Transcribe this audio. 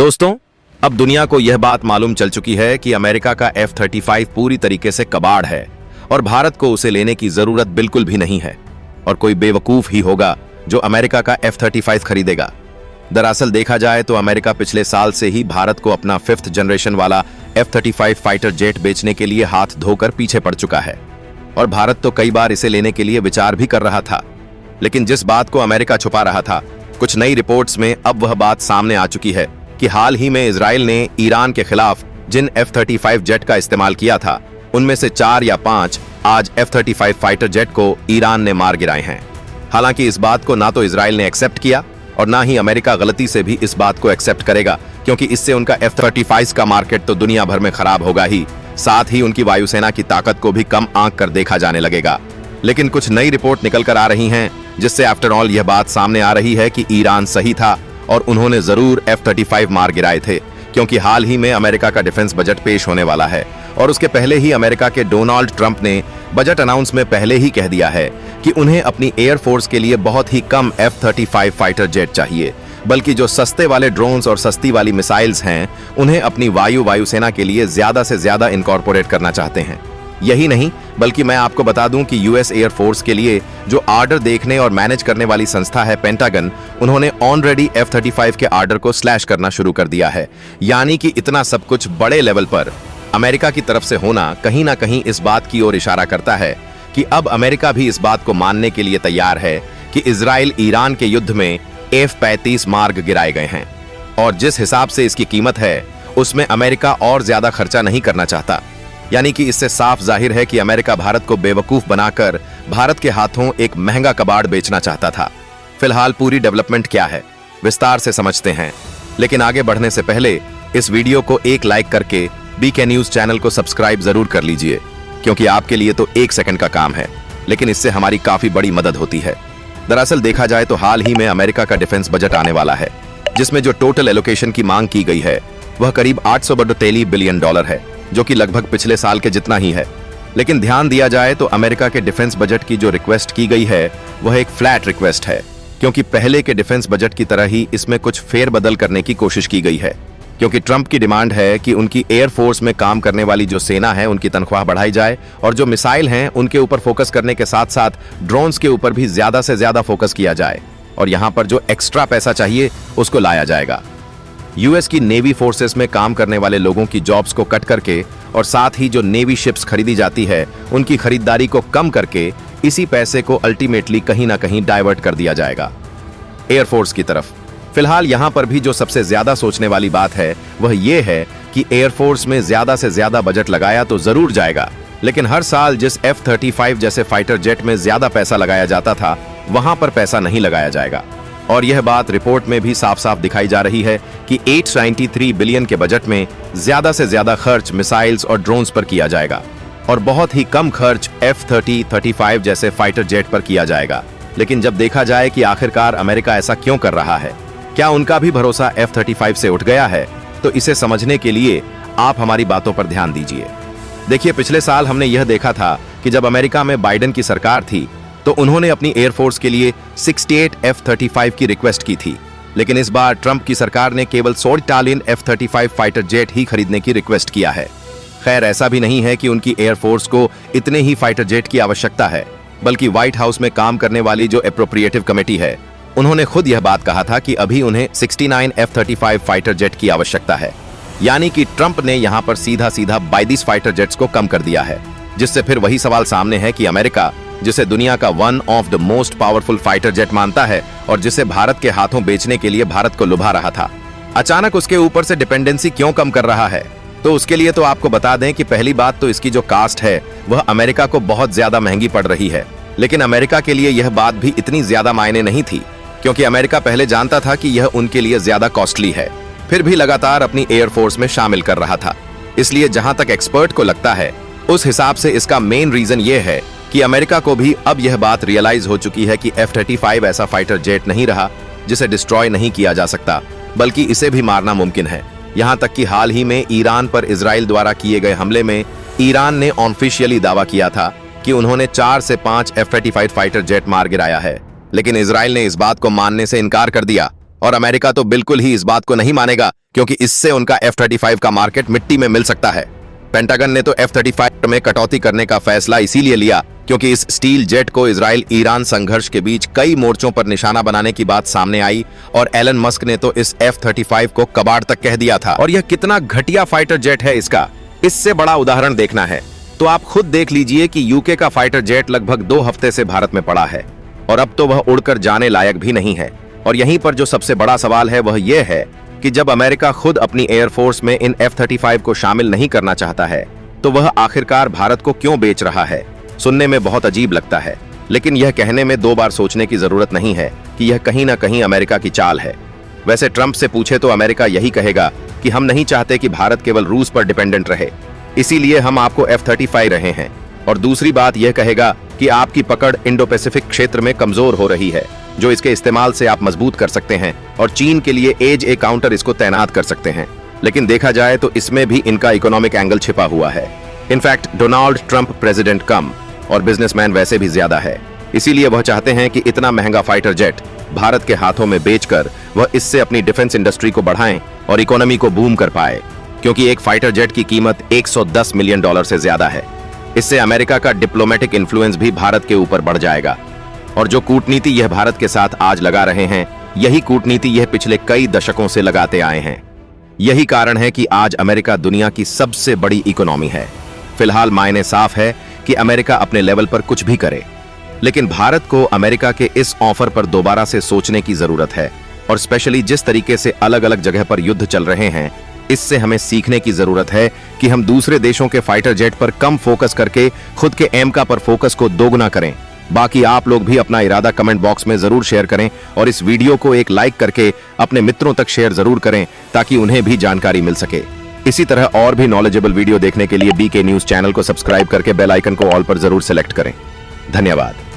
दोस्तों, अब दुनिया को यह बात मालूम चल चुकी है कि अमेरिका का F-35 पूरी तरीके से कबाड़ है और भारत को उसे लेने की जरूरत बिल्कुल भी नहीं है और कोई बेवकूफ ही होगा जो अमेरिका का F-35 खरीदेगा। दरअसल देखा जाए तो अमेरिका पिछले साल से ही भारत को अपना 5th जनरेशन वाला F-35 फाइटर जेट बेचने के लिए हाथ धोकर पीछे पड़ चुका है और भारत तो कई बार इसे लेने के लिए विचार भी कर रहा था। लेकिन जिस बात को अमेरिका छुपा रहा था, कुछ नई रिपोर्ट्स में अब वह बात सामने आ चुकी है कि हाल ही में इजराइल ने ईरान के खिलाफ जिन F-35 जेट का इस्तेमाल किया था, उनमें से 4 या 5 आज F-35 फाइटर जेट को ईरान ने मार गिराए हैं। हालांकि इस बात को ना तो इजराइल ने एक्सेप्ट किया और ना ही अमेरिका गलती से भी इस बात को एक्सेप्ट करेगा, क्योंकि इससे उनका F-35 का मार्केट तो दुनिया भर में खराब होगा ही, साथ ही उनकी वायुसेना की ताकत को भी कम आंक कर देखा जाने लगेगा। लेकिन कुछ नई रिपोर्ट निकल कर आ रही हैं, जिससे आफ्टर ऑल यह बात सामने आ रही है कि ईरान सही था और उन्होंने जरूर F-35 मार गिराए थे, क्योंकि हाल ही में अमेरिका का डिफेंस बजट पेश होने वाला है और उसके पहले ही अमेरिका के डोनाल्ड ट्रंप ने बजट अनाउंस में पहले ही कह दिया है कि उन्हें अपनी एयरफोर्स के लिए बहुत ही कम F-35 फाइटर जेट चाहिए, बल्कि जो सस्ते वाले ड्रोन्स और सस्ती वाली मिसाइल्स हैं, उन्हें अपनी वायुसेना के लिए ज्यादा से ज्यादा इनकॉर्पोरेट करना चाहते हैं। यही नहीं, बल्कि मैं आपको बता दूं कि यूएस एयरफोर्स के लिए जो आर्डर देखने और मैनेज करने वाली संस्था है पेंटागन, उन्होंने ऑलरेडी F-35 के आर्डर को स्लैश करना शुरू कर दिया है। यानी कि इतना सब कुछ बड़े लेवल पर अमेरिका की तरफ से होना कहीं ना कहीं इस बात की ओर इशारा करता है कि अब अमेरिका भी इस बात को मानने के लिए तैयार है कि इजराइल ईरान के युद्ध में F-35 मार्ग गिराए गए हैं और जिस हिसाब से इसकी कीमत है, उसमें अमेरिका और ज्यादा खर्चा नहीं करना चाहता। यानी कि इससे साफ जाहिर है कि अमेरिका भारत को बेवकूफ बनाकर भारत के हाथों एक महंगा कबाड़ बेचना चाहता था। फिलहाल पूरी डेवलपमेंट क्या है, विस्तार से समझते हैं, लेकिन आगे बढ़ने से पहले इस वीडियो को एक लाइक करके बीके न्यूज चैनल को सब्सक्राइब जरूर कर लीजिए, क्योंकि आपके लिए तो 1 सेकंड का काम है, लेकिन इससे हमारी काफी बड़ी मदद होती है। दरअसल देखा जाए तो हाल ही में अमेरिका का डिफेंस बजट आने वाला है, जिसमें जो टोटल एलोकेशन की मांग की गई है वह करीब $832 बिलियन है, जो कि लगभग पिछले साल के जितना ही है। लेकिन ध्यान दिया जाए तो अमेरिका के डिफेंस बजट की जो रिक्वेस्ट की गई है वह एक फ्लैट रिक्वेस्ट है, क्योंकि पहले के डिफेंस बजट की तरह ही इसमें कुछ फेरबदल करने की कोशिश की गई है, क्योंकि ट्रंप की डिमांड है कि उनकी एयरफोर्स में काम करने वाली जो सेना है उनकी तनख्वाह बढ़ाई जाए और जो मिसाइल हैं उनके ऊपर फोकस करने के साथ साथ ड्रोन्स के ऊपर भी ज्यादा से ज्यादा फोकस किया जाए और यहाँ पर जो एक्स्ट्रा पैसा चाहिए उसको लाया जाएगा। यूएस की नेवी फोर्सेस में काम करने वाले लोगों की जॉब्स को कट करके और साथ ही जो नेवी शिप्स खरीदी जाती है उनकी खरीदारी को कम करके इसी पैसे को अल्टीमेटली कहीं ना कहीं डाइवर्ट कर दिया जाएगा एयरफोर्स की तरफ। फिलहाल यहाँ पर भी जो सबसे ज्यादा सोचने वाली बात है वह ये है कि एयरफोर्स में ज्यादा से ज्यादा बजट लगाया तो जरूर जाएगा, लेकिन हर साल जिस F-35 जैसे फाइटर जेट में ज्यादा पैसा लगाया जाता था, वहां पर पैसा नहीं लगाया जाएगा। और यह बात रिपोर्ट में भी साफ साफ दिखाई जा रही है कि 893 बिलियन के बजट में ज्यादा से ज्यादा खर्च मिसाइल्स और ड्रोन्स पर किया जाएगा और बहुत ही कम खर्च F-35 जैसे फाइटर जेट पर किया जाएगा। लेकिन जब देखा जाए कि आखिरकार अमेरिका ऐसा क्यों कर रहा है, क्या उनका भी भरोसा F-35 से उठ गया है, तो इसे समझने के लिए आप हमारी बातों पर ध्यान दीजिए। देखिए, पिछले साल हमने यह देखा था कि जब अमेरिका में बाइडेन की सरकार थी तो उन्होंने अपनी एयरफोर्स के लिए 68 F-35 की रिक्वेस्ट की थी, लेकिन इस बार ट्रंप की सरकार ने केवल 100 इटालियन F-35 फाइटर जेट ही खरीदने की रिक्वेस्ट किया है। खैर, ऐसा भी नहीं है कि उनकी एयरफोर्स को इतने ही फाइटर जेट की आवश्यकता है, बल्कि व्हाइट हाउस में काम करने वाली जो एप्रोप्रिएटिव कमेटी है, उन्होंने खुद यह बात कहा था कि अभी उन्हें 69 F-35 फाइटर जेट की आवश्यकता है। यानी कि ट्रंप ने यहाँ पर सीधा सीधा 22 फाइटर जेट्स को कम कर दिया है, जिससे फिर वही सवाल सामने है कि अमेरिका, जिसे दुनिया का one of the most powerful fighter jet मानता है और जिसे भारत के हाथों बेचने के लिए भारत को लुभा रहा था, अचानक उसके ऊपर से डिपेंडेंसी क्यों कम कर रहा है। तो उसके लिए तो आपको बता दें कि पहली बात तो इसकी जो कास्ट है वह अमेरिका को बहुत ज्यादा महंगी पड़ रही है। लेकिन अमेरिका के लिए यह बात भी इतनी ज्यादा मायने नहीं थी, क्योंकि अमेरिका पहले जानता था कि यह उनके लिए ज्यादा कॉस्टली है, फिर भी लगातार अपनी एयरफोर्स में शामिल कर रहा था। इसलिए जहां तक एक्सपर्ट को लगता है, उस हिसाब से इसका मेन रीजन ये है कि अमेरिका को भी अब यह बात रियलाइज हो चुकी है कि F-35 ऐसा फाइटर जेट नहीं रहा जिसे डिस्ट्रॉय नहीं किया जा सकता, बल्कि इसे भी मारना मुमकिन है। यहाँ तक कि हाल ही में ईरान पर इजराइल द्वारा किए गए हमले में ईरान ने ऑफिशियली दावा किया था कि उन्होंने 4 से 5 F-35 फाइटर जेट मार गिराया है, लेकिन इजराइल ने इस बात को मानने से इनकार कर दिया और अमेरिका तो बिल्कुल ही इस बात को नहीं मानेगा, क्योंकि इससे उनका F-35 का मार्केट मिट्टी में मिल सकता है। पेंटागन ने तो F-35 में कटौती करने का फैसला इसीलिए लिया क्योंकि इस स्टील जेट को इजराइल ईरान संघर्ष के बीच कई मोर्चों पर निशाना बनाने की बात सामने आई, और एलन मस्क ने तो इस F-35 को कबाड़ तक कह दिया था। और यह कितना घटिया फाइटर जेट है, इससे बड़ा उदाहरण देखना है तो आप खुद देख लीजिए कि यूके का फाइटर जेट लगभग 2 हफ्ते से भारत में पड़ा है और अब तो वह उड़कर जाने लायक भी नहीं है। और यहीं पर जो सबसे बड़ा सवाल है वह यह है कि जब अमेरिका खुद अपनी एयरफोर्स में इन F-35 को शामिल नहीं करना चाहता है तो वह आखिरकार भारत को क्यों बेच रहा है। सुनने में बहुत अजीब लगता है, लेकिन यह कहने में 2 बार सोचने की जरूरत नहीं है कि यह कहीं ना कहीं अमेरिका की चाल है। वैसे ट्रंप से पूछे तो अमेरिका यही कहेगा कि हम नहीं चाहते कि भारत केवल रूस पर डिपेंडेंट रहे, इसीलिए हम आपको F-35 रहे हैं। और दूसरी बात यह कहेगा कि आपकी पकड़ इंडो पैसिफिक क्षेत्र में कमजोर हो रही है, जो इसके इस्तेमाल से आप मजबूत कर सकते हैं, और चीन के लिए एज ए काउंटर इसको तैनात कर सकते हैं। लेकिन देखा जाए तो इसमें भी इनका इकोनॉमिक एंगल छिपा हुआ है। इनफैक्ट डोनाल्ड ट्रंप प्रेसिडेंट कम और बिजनेसमैन वैसे भी ज्यादा है, इसीलिए वह चाहते हैं कि इतना महंगा फाइटर जेट भारत के हाथों में बेचकर वह इससे अपनी डिफेंस इंडस्ट्री को बढ़ाएं और इकोनॉमी को बूम कर पाए, क्योंकि एक फाइटर जेट की कीमत $110 मिलियन से ज्यादा है। इससे अमेरिका का डिप्लोमेटिक इन्फ्लुएंस भी भारत के ऊपर बढ़ जाएगा, और जो कूटनीति यह भारत के साथ आज लगा रहे हैं, यही कूटनीति यह पिछले कई दशकों से लगाते आए हैं। यही कारण है कि आज अमेरिका दुनिया की सबसे बड़ी इकोनॉमी है। फिलहाल मायने साफ है कि अमेरिका अपने लेवल पर कुछ भी करे, लेकिन भारत को अमेरिका के इस ऑफर पर दोबारा से सोचने की जरूरत है, और स्पेशली जिस तरीके से अलग अलग जगह पर युद्ध चल रहे हैं, इससे हमें सीखने की जरूरत है कि हम दूसरे देशों के फाइटर जेट पर कम फोकस करके खुद के एमका पर फोकस को दोगुना करें। बाकी आप लोग भी अपना इरादा कमेंट बॉक्स में जरूर शेयर करें, और इस वीडियो को एक लाइक करके अपने मित्रों तक शेयर जरूर करें ताकि उन्हें भी जानकारी मिल सके। इसी तरह और भी नॉलेजेबल वीडियो देखने के लिए BK न्यूज चैनल को सब्सक्राइब करके बेल आइकन को ऑल पर जरूर सेलेक्ट करें। धन्यवाद।